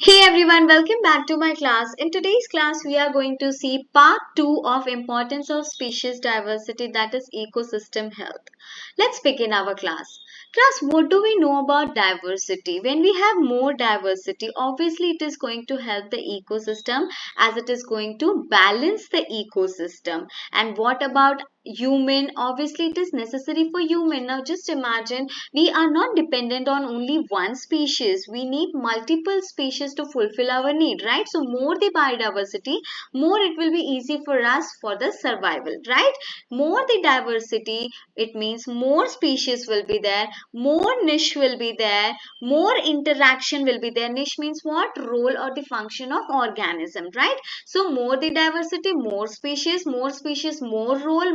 Hey everyone, welcome back to my class. In today's class, we are going to see part 2 of importance of species diversity, that is ecosystem health. Let's begin our class. Class, what do we know about diversity? When we have more diversity, obviously it is going to help the ecosystem as it is going to balance the ecosystem. And what about human? Obviously it is necessary for human. Now just imagine we are not dependent on only one species. We need multiple species to fulfill our need, right? So more the biodiversity, more it will be easy for us for the survival, right? More the diversity, it means more species will be there, more niche will be there, more interaction will be there. Niche means what? Role or the function of organism, right? So more the diversity, more species, more species, more role,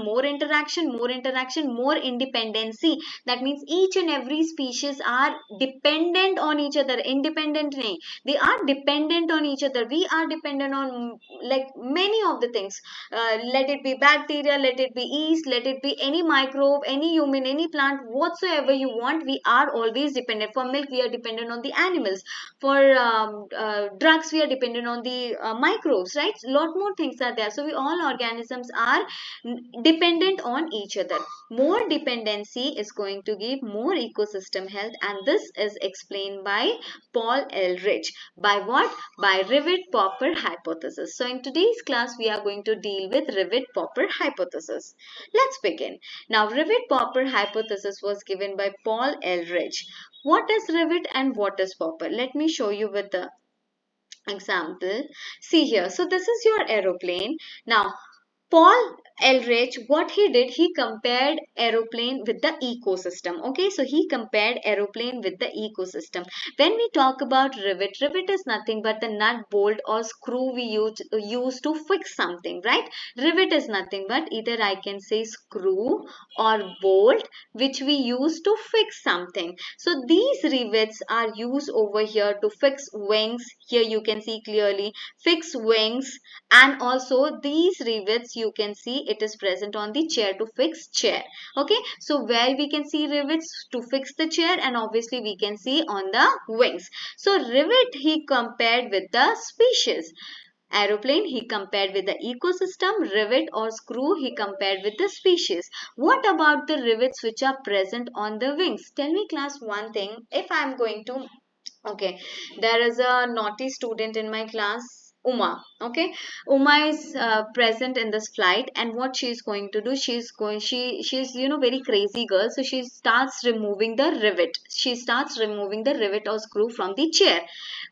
more interaction, more independency. That means each and every species are dependent on each other. Independent nahi, they are dependent on each other. We are dependent on like many of the things. Let it be bacteria, let it be yeast, let it be any microbe, any human, any plant, whatsoever you want. We are always dependent. For milk we are dependent on the animals. For drugs we are dependent on the microbes, right? Lot more things are there. So we all organisms are dependent on each other. More dependency is going to give more ecosystem health, and this is explained by Paul Ehrlich. By what? By rivet-popper hypothesis. So in today's class we are going to deal with rivet-popper hypothesis. Let's begin. Now rivet-popper hypothesis was given by Paul Ehrlich. What is rivet and what is popper? Let me show you with the example. See here. So this is your aeroplane. Now Paul Ehrlich, what he did, he compared aeroplane with the ecosystem. Okay, so he compared aeroplane with the ecosystem. When we talk about rivet is nothing but the nut, bolt or screw we use to fix something, right? Rivet is nothing but either I can say screw or bolt which we use to fix something. So these rivets are used over here to fix wings. Here you can see clearly, fix wings, and also these rivets you can see it is present on the chair to fix chair. Okay, so where we can see rivets to fix the chair, and obviously we can see on the wings. So rivet he compared with the species. Aeroplane he compared with the ecosystem. Rivet or screw he compared with the species. What about the rivets which are present on the wings? Tell me class one thing. If I am going to, okay, there is a naughty student in my class, Uma. Okay, Uma is present in this flight, and what she is going to do? She's very crazy girl. So she starts removing the rivet. She starts removing the rivet or screw from the chair.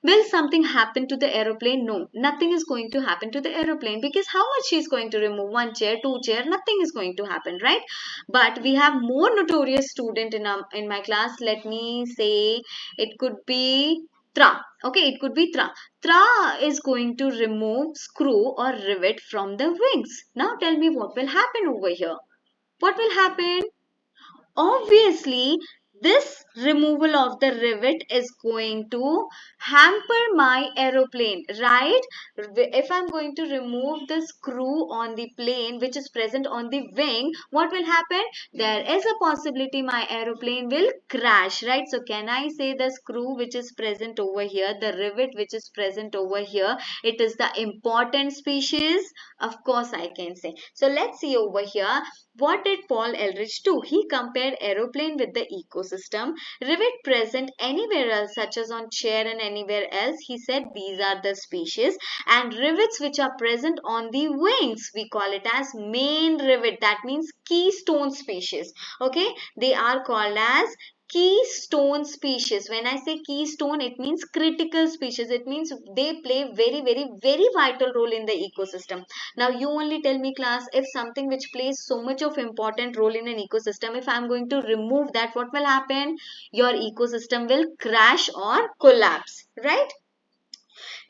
Will something happen to the aeroplane? No, nothing is going to happen to the aeroplane, because how much she is going to remove? One chair, two chair, nothing is going to happen, right? But we have more notorious student in my class. Let me say it could be Tra. Okay, it could be Tra. Tra is going to remove screw or rivet from the wings. Now tell me what will happen over here. What will happen? Obviously, this removal of the rivet is going to hamper my aeroplane, right? If I'm going to remove the screw on the plane which is present on the wing, what will happen? There is a possibility my aeroplane will crash, right? So can I say the screw which is present over here, the rivet which is present over here, it is the important species? Of course I can say. So let's see over here. What did Paul Ehrlich do? He compared aeroplane with the ecosystem. Rivet present anywhere else, such as on chair and anywhere else. He said these are the species. And rivets which are present on the wings, we call it as main rivet. That means keystone species. Okay, they are called as keystone species. When I say keystone, it means critical species. It means they play very vital role in the ecosystem. Now you only tell me class, if something which plays so much of important role in an ecosystem, if I am going to remove that, what will happen? Your ecosystem will crash or collapse, right?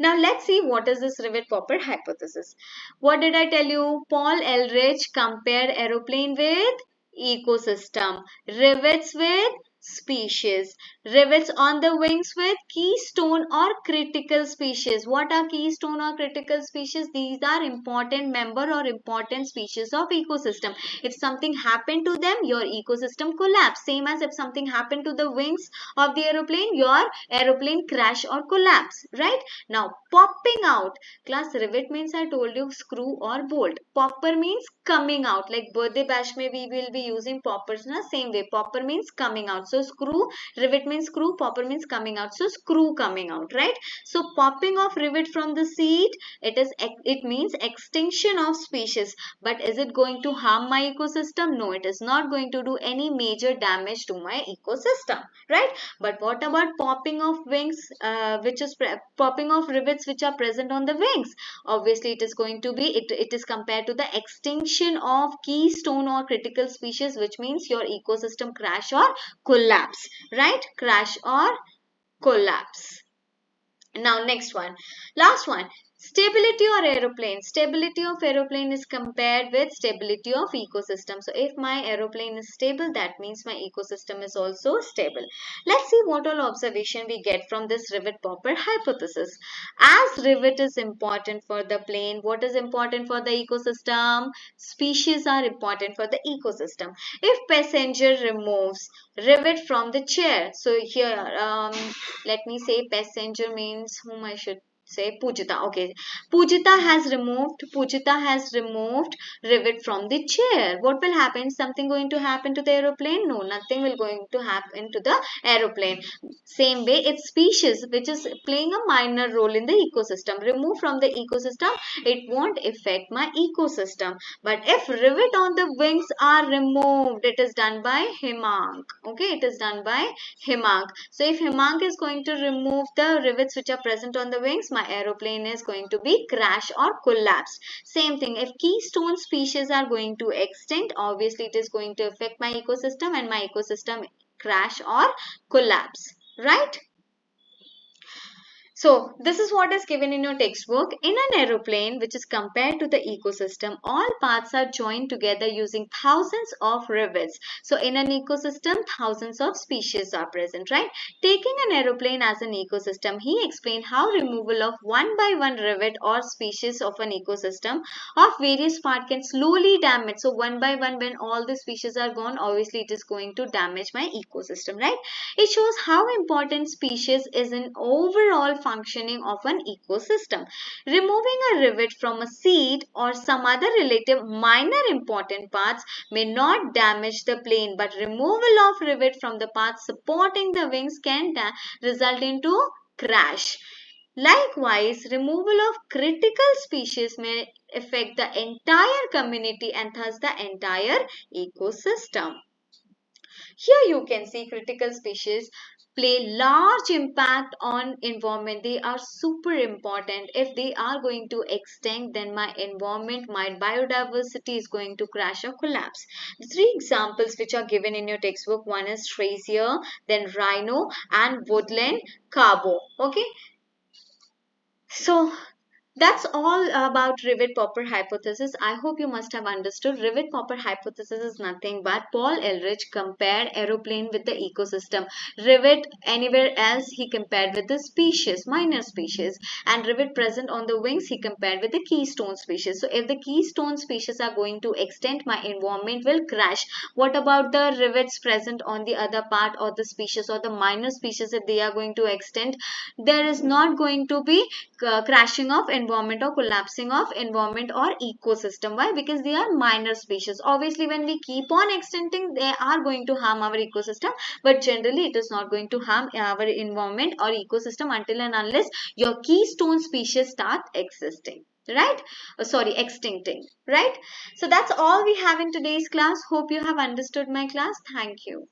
Now let's see what is this rivet popper hypothesis. What did I tell you? Paul Ehrlich compared aeroplane with ecosystem, rivets with species. Rivets on the wings with keystone or critical species. What are keystone or critical species? These are important member or important species of ecosystem. If something happened to them, your ecosystem collapse. Same as if something happened to the wings of the aeroplane, your aeroplane crash or collapse, right? Now, popping out. Class, rivet means I told you screw or bolt. Popper means coming out. Like birthday bash mein we will be using poppers na same way. Popper means coming out. So screw, rivet means screw, popper means coming out. So screw coming out, right? So popping of rivet from the seat, it means extinction of species. But is it going to harm my ecosystem? No, it is not going to do any major damage to my ecosystem, right? But what about popping of wings, popping of rivets which are present on the wings? Obviously, it is going to be, it is compared to the extinction of keystone or critical species, which means your ecosystem crash or collapse, right? Crash or collapse. Now, next one, last one. Stability or aeroplane. Stability of aeroplane is compared with stability of ecosystem. So, if my aeroplane is stable, that means my ecosystem is also stable. Let's see what all observation we get from this rivet popper hypothesis. As rivet is important for the plane, what is important for the ecosystem? Species are important for the ecosystem. If passenger removes rivet from the chair, so here let me say passenger means whom I should say Pujita. Okay, Pujita has removed rivet from the chair. What will happen? Something going to happen to the aeroplane? No, nothing will going to happen to the aeroplane. Same way, if species which is playing a minor role in the ecosystem remove from the ecosystem, it won't affect my ecosystem. But if rivet on the wings are removed, it is done by Himank. Okay, it is done by Himank. So if Himank is going to remove the rivets which are present on the wings, my aeroplane is going to be crash or collapse. Same thing, if keystone species are going to extinct, obviously it is going to affect my ecosystem and my ecosystem crash or collapse, right? So, this is what is given in your textbook. In an aeroplane, which is compared to the ecosystem, all parts are joined together using thousands of rivets. So, in an ecosystem, thousands of species are present, right? Taking an aeroplane as an ecosystem, he explained how removal of one by one rivet or species of an ecosystem of various parts can slowly damage. So, one by one, when all the species are gone, obviously it is going to damage my ecosystem, right? It shows how important species is in overall functioning of an ecosystem. Removing a rivet from a seat or some other relative minor important parts may not damage the plane, but removal of rivet from the parts supporting the wings can result into crash. Likewise, removal of critical species may affect the entire community and thus the entire ecosystem. Here you can see critical species play large impact on environment. They are super important. If they are going to extinct, then my environment, my biodiversity is going to crash or collapse. The three examples which are given in your textbook, one is tracer, then rhino and woodland carbo. Okay. So that's all about rivet popper hypothesis. I hope you must have understood. Rivet popper hypothesis is nothing but Paul Ehrlich compared aeroplane with the ecosystem. Rivet anywhere else he compared with the species, minor species, and rivet present on the wings he compared with the keystone species. So if the keystone species are going to extend, my environment will crash. What about the rivets present on the other part or the species or the minor species? If they are going to extend, there is not going to be crashing of environment or collapsing of environment or ecosystem. Why? Because they are minor species. Obviously, when we keep on extending, they are going to harm our ecosystem, but generally it is not going to harm our environment or ecosystem until and unless your keystone species start existing, right? Sorry, extincting, right? So that's all we have in today's class. Hope you have understood my class. Thank you.